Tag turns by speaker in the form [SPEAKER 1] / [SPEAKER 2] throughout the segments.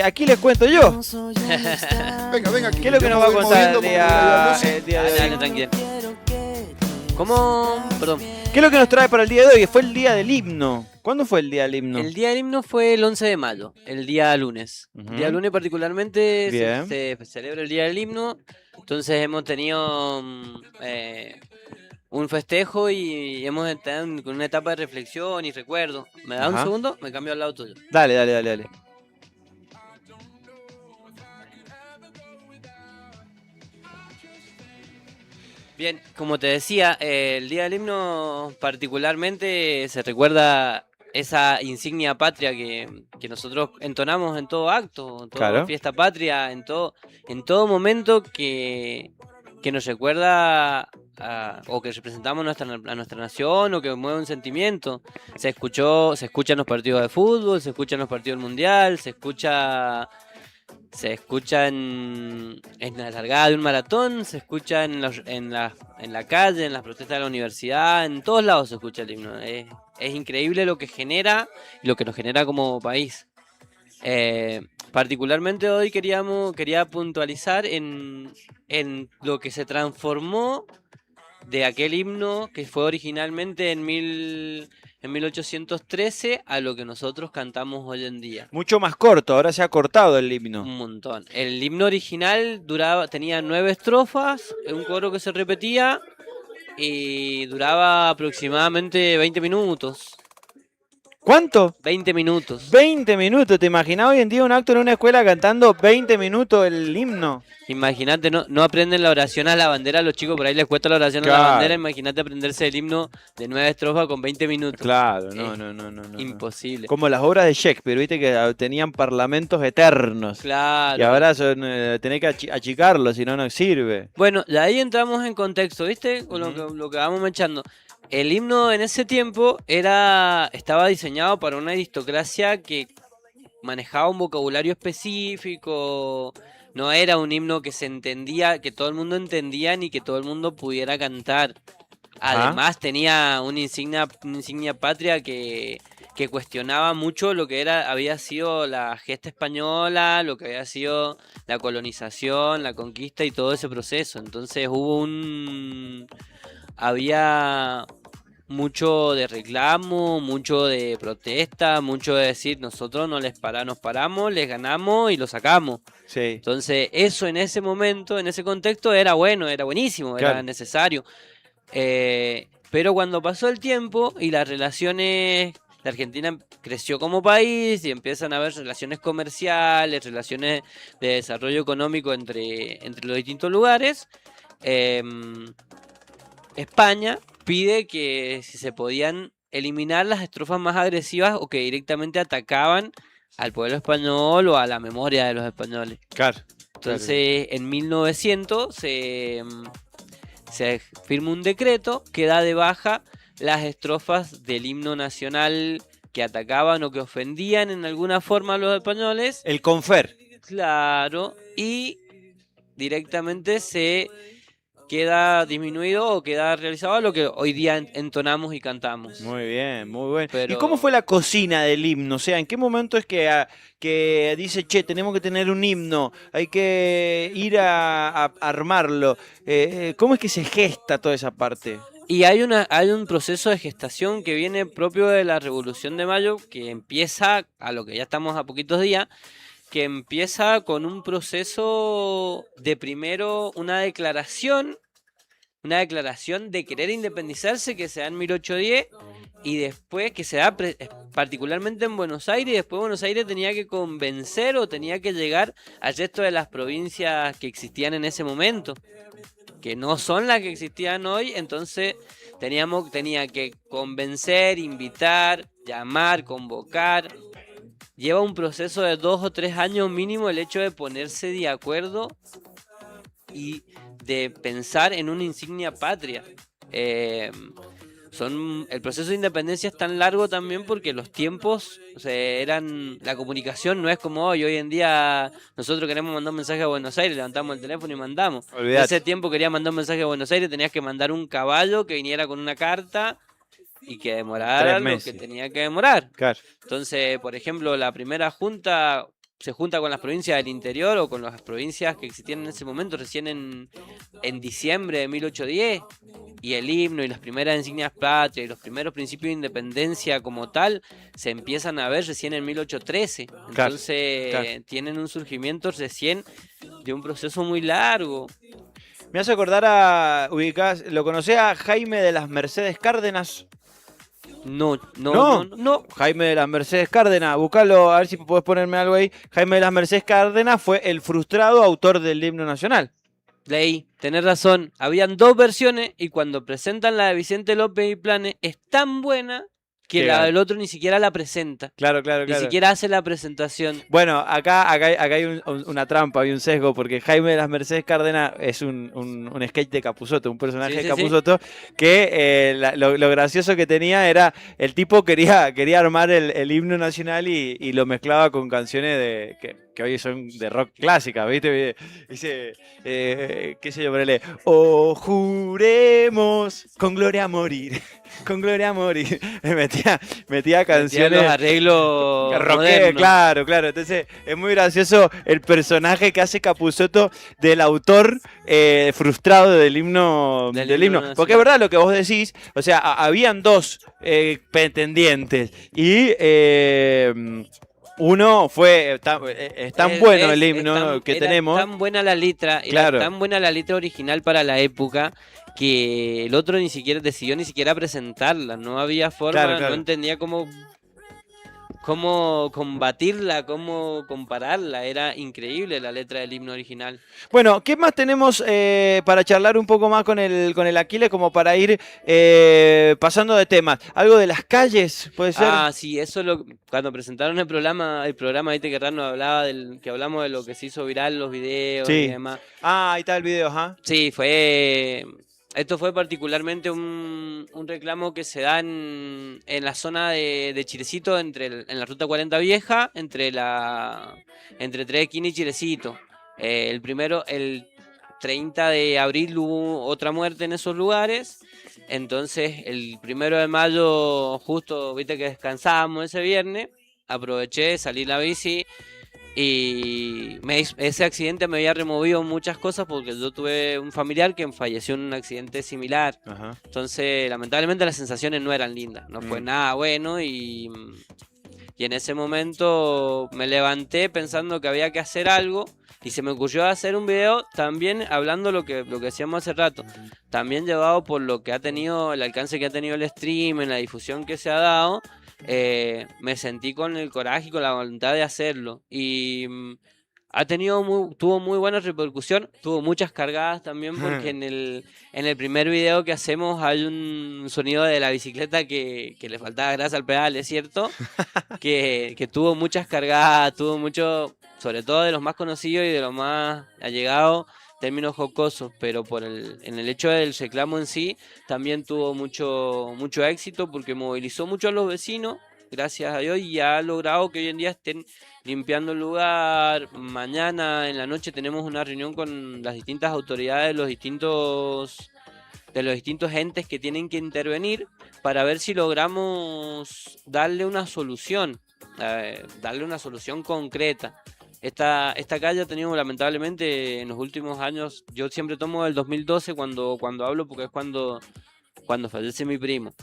[SPEAKER 1] aquí les cuento yo.
[SPEAKER 2] Venga,
[SPEAKER 1] ¿Qué es lo que nos va a contar el día de
[SPEAKER 3] Dale,
[SPEAKER 1] hoy?
[SPEAKER 3] tranquilo. ¿Cómo? Perdón.
[SPEAKER 1] ¿Qué es lo que nos trae para el día de hoy? Fue el día del himno. ¿Cuándo fue el día del himno?
[SPEAKER 3] El día del himno fue el 11 de mayo, el día lunes.
[SPEAKER 1] Ujú.
[SPEAKER 3] El día lunes particularmente
[SPEAKER 1] Bien.
[SPEAKER 3] se celebra el día del himno. Entonces hemos tenido un festejo y hemos estado con una etapa de reflexión y recuerdo. ¿Me da un
[SPEAKER 1] Ajá.
[SPEAKER 3] segundo? Me cambio al lado tuyo.
[SPEAKER 1] Dale.
[SPEAKER 3] Bien, como te decía, el día del himno particularmente se recuerda esa insignia patria que nosotros entonamos en todo acto, en toda
[SPEAKER 1] Claro.
[SPEAKER 3] fiesta patria, en todo momento que nos recuerda o que representamos a nuestra nación o que mueve un sentimiento. Se escucha en los partidos de fútbol, se escucha en los partidos del mundial, se escucha en la largada de un maratón, se escucha en la calle, en las protestas de la universidad, en todos lados se escucha el himno. Es increíble lo que genera y lo que nos genera como país. Particularmente hoy quería puntualizar en lo que se transformó de aquel himno que fue originalmente en 1813 a lo que nosotros cantamos hoy en día.
[SPEAKER 1] Mucho más corto, ahora se ha cortado el himno.
[SPEAKER 3] Un montón. El himno original tenía 9 estrofas, un coro que se repetía y duraba aproximadamente 20 minutos.
[SPEAKER 1] ¿Cuánto?
[SPEAKER 3] 20 minutos.
[SPEAKER 1] 20 minutos. ¿Te imaginas hoy en día un acto en una escuela cantando 20 minutos el himno?
[SPEAKER 3] Imagínate, no aprenden la oración a la bandera, a los chicos por ahí les cuesta la oración a
[SPEAKER 1] Claro.
[SPEAKER 3] la bandera. Imagínate aprenderse el himno de 9 estrofas con 20 minutos.
[SPEAKER 1] Claro, no.
[SPEAKER 3] Imposible.
[SPEAKER 1] Como las obras de Shakespeare, viste que tenían parlamentos eternos.
[SPEAKER 3] Claro.
[SPEAKER 1] Y ahora tenés que achicarlo, si no, no sirve.
[SPEAKER 3] Bueno, de ahí entramos en contexto, ¿viste? Con lo que vamos echando. El himno en ese tiempo estaba diseñado para una aristocracia que manejaba un vocabulario específico. No era un himno que se entendía, que todo el mundo entendía ni que todo el mundo pudiera cantar. Además tenía una insignia patria que cuestionaba mucho lo que había sido la gesta española, lo que había sido la colonización, la conquista y todo ese proceso. Entonces había mucho de reclamo, mucho de protesta, mucho de decir nosotros nos paramos, les ganamos y lo sacamos.
[SPEAKER 1] Sí.
[SPEAKER 3] Entonces eso en ese momento, en ese contexto era buenísimo,
[SPEAKER 1] Claro.
[SPEAKER 3] era necesario. Pero cuando pasó el tiempo y las relaciones, la Argentina creció como país y empiezan a haber relaciones comerciales, relaciones de desarrollo económico entre los distintos lugares, España pide que si se podían eliminar las estrofas más agresivas o que directamente atacaban al pueblo español o a la memoria de los españoles.
[SPEAKER 1] Claro.
[SPEAKER 3] Entonces, en 1900 se firma un decreto que da de baja las estrofas del himno nacional que atacaban o que ofendían en alguna forma a los españoles.
[SPEAKER 1] El confer.
[SPEAKER 3] Claro, y directamente se queda disminuido o queda realizado a lo que hoy día entonamos y cantamos.
[SPEAKER 1] Muy bien, muy bueno.
[SPEAKER 3] Pero-
[SPEAKER 1] ¿Y cómo fue la cocina del himno? O sea, ¿en qué momento es que dice, che, tenemos que tener un himno, hay que ir a armarlo? ¿Cómo es que se gesta toda esa parte?
[SPEAKER 3] Y hay un proceso de gestación que viene propio de la Revolución de Mayo, que empieza, a lo que ya estamos a poquitos días, que empieza con un proceso de primero una declaración de querer independizarse que se da en 1810 y después que se da particularmente en Buenos Aires, y después Buenos Aires tenía que convencer o tenía que llegar al resto de las provincias que existían en ese momento, que no son las que existían hoy. Entonces tenía que convencer, invitar, llamar, convocar. Lleva un proceso de 2 o 3 años mínimo el hecho de ponerse de acuerdo y de pensar en una insignia patria. El proceso de independencia es tan largo también porque los tiempos, o sea, la comunicación no es como hoy en día nosotros queremos mandar un mensaje a Buenos Aires, levantamos el teléfono y mandamos.
[SPEAKER 1] Olvidate.
[SPEAKER 3] En ese tiempo quería mandar un mensaje a Buenos Aires, tenías que mandar un caballo que viniera con una carta y que demorara
[SPEAKER 1] 3
[SPEAKER 3] lo
[SPEAKER 1] meses.
[SPEAKER 3] que tenía que demorar.
[SPEAKER 1] Claro.
[SPEAKER 3] Entonces, por ejemplo, la primera junta se junta con las provincias del interior o con las provincias que existían en ese momento, recién en diciembre de 1810, y el himno y las primeras insignias patrias y los primeros principios de independencia como tal se empiezan a ver recién en 1813. Entonces tienen un surgimiento recién de un proceso muy largo.
[SPEAKER 1] Me hace acordar a, ¿lo conocés a Jaime de las Mercedes Cárdenas?
[SPEAKER 3] No.
[SPEAKER 1] Jaime de las Mercedes Cárdenas, búscalo, a ver si podés ponerme algo ahí. Jaime de las Mercedes Cárdenas fue el frustrado autor del himno nacional.
[SPEAKER 3] Leí, tenés razón, habían 2 versiones y cuando presentan la de Vicente López y Planes es tan buena que la del otro ni siquiera la presenta.
[SPEAKER 1] Claro.
[SPEAKER 3] Ni siquiera hace la presentación.
[SPEAKER 1] Bueno, acá hay una trampa, hay un sesgo, porque Jaime de las Mercedes Cárdenas es un sketch de Capusotto, un personaje de Capusotto, que lo gracioso que tenía era, el tipo quería armar el himno nacional y lo mezclaba con canciones que hoy son de rock clásica, ¿viste? Dice, qué sé yo, ponele, oh, juremos con gloria a morir, con gloria a morir. Metía canciones.
[SPEAKER 3] Metía los arreglos
[SPEAKER 1] rockero, claro. Entonces es muy gracioso el personaje que hace Capusotto del autor frustrado del himno. Porque es verdad lo que vos decís, o sea, habían 2 pretendientes y uno fue, es tan bueno el himno que tenemos.
[SPEAKER 3] Tan buena la letra, era tan buena la letra original para la época que el otro decidió ni siquiera presentarla, no había forma, no entendía cómo combatirla, cómo compararla, era increíble la letra del himno original.
[SPEAKER 1] Bueno, ¿qué más tenemos para charlar un poco más con el Aquiles, como para ir pasando de temas? ¿Algo de las calles, puede ser?
[SPEAKER 3] Ah, sí, eso cuando presentaron el programa, viste que Rano hablaba que hablamos de lo que se hizo viral, los videos y demás.
[SPEAKER 1] Ah, ahí está el video, ajá.
[SPEAKER 3] Sí, esto fue particularmente un reclamo que se da en la zona de Chilecito, en la ruta 40 vieja, entre Tres Esquinas y Chilecito. El 30 de abril hubo otra muerte en esos lugares. Entonces, el 1 de mayo, justo, viste que descansábamos ese viernes, aproveché, salí la bici. Y ese accidente me había removido muchas cosas porque yo tuve un familiar que falleció en un accidente similar. Ajá. Entonces, lamentablemente las sensaciones no eran lindas, no fue nada bueno y en ese momento me levanté pensando que había que hacer algo y se me ocurrió hacer un video también hablando lo que decíamos hace rato, también llevado por lo que ha tenido, el alcance que ha tenido el stream, en la difusión que se ha dado. Me sentí con el coraje y con la voluntad de hacerlo y tuvo muy buena repercusión, tuvo muchas cargadas también porque en el primer video que hacemos hay un sonido de la bicicleta que le faltaba grasa al pedal, es cierto, que tuvo muchas cargadas, tuvo mucho, sobre todo de los más conocidos y de los más allegados, términos jocosos, pero en el hecho del reclamo en sí también tuvo mucho éxito porque movilizó mucho a los vecinos, gracias a Dios, y ha logrado que hoy en día estén limpiando el lugar. Mañana en la noche tenemos una reunión con las distintas autoridades de los distintos entes que tienen que intervenir para ver si logramos darle una solución concreta. Esta calle ha tenido lamentablemente en los últimos años, yo siempre tomo el 2012 cuando hablo porque es cuando fallece mi primo,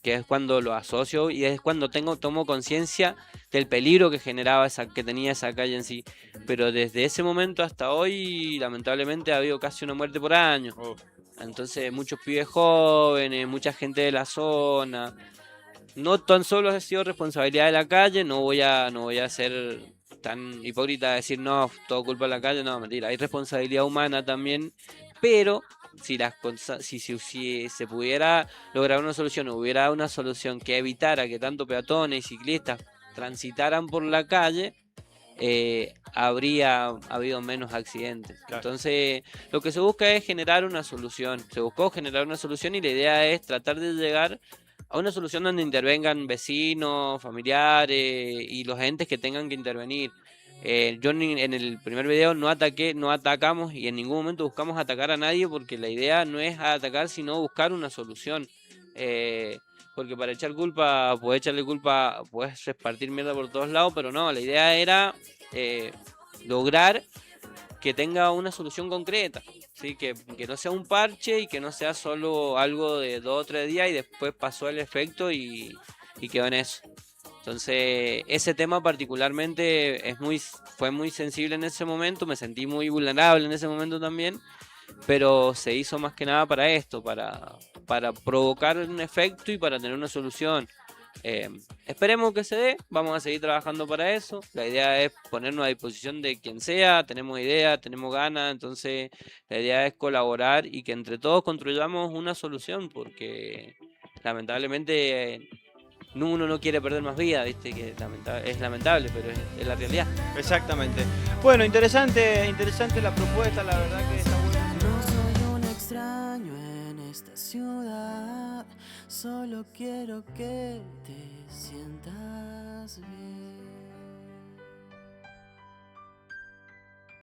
[SPEAKER 3] que es cuando lo asocio y es cuando tomo conciencia del peligro que tenía esa calle en sí. Pero desde ese momento hasta hoy, lamentablemente ha habido casi una muerte por año. Entonces muchos pibes jóvenes, mucha gente de la zona. No tan solo ha sido responsabilidad de la calle, no voy a ser tan hipócrita de decir no, todo culpa de la calle, no, mentira, hay responsabilidad humana también, pero si se pudiera lograr una solución, hubiera una solución que evitara que tanto peatones y ciclistas transitaran por la calle, habría habido menos accidentes. Claro. Entonces, lo que se busca es generar una solución. Se buscó generar una solución y la idea es tratar de llegar a una solución donde intervengan vecinos, familiares y los entes que tengan que intervenir. Yo en el primer video no atacamos y en ningún momento buscamos atacar a nadie porque la idea no es atacar sino buscar una solución. Porque para puedes echarle culpa, puedes repartir mierda por todos lados, pero no, la idea era lograr que tenga una solución concreta, ¿sí? Que no sea un parche y que no sea solo algo de 2 o 3 días y después pasó el efecto y quedó en eso. Entonces, ese tema particularmente fue muy sensible en ese momento, me sentí muy vulnerable en ese momento también, pero se hizo más que nada para esto, para provocar un efecto y para tener una solución. Esperemos que se dé, vamos a seguir trabajando para eso. La idea es ponernos a disposición de quien sea, tenemos ideas, tenemos ganas, entonces la idea es colaborar y que entre todos construyamos una solución, porque lamentablemente uno no quiere perder más vida, viste que es lamentable, pero es la realidad.
[SPEAKER 1] Exactamente. Bueno, interesante la propuesta, la verdad que está buena.
[SPEAKER 4] No soy un extraño en esta ciudad, solo quiero que te sientas bien.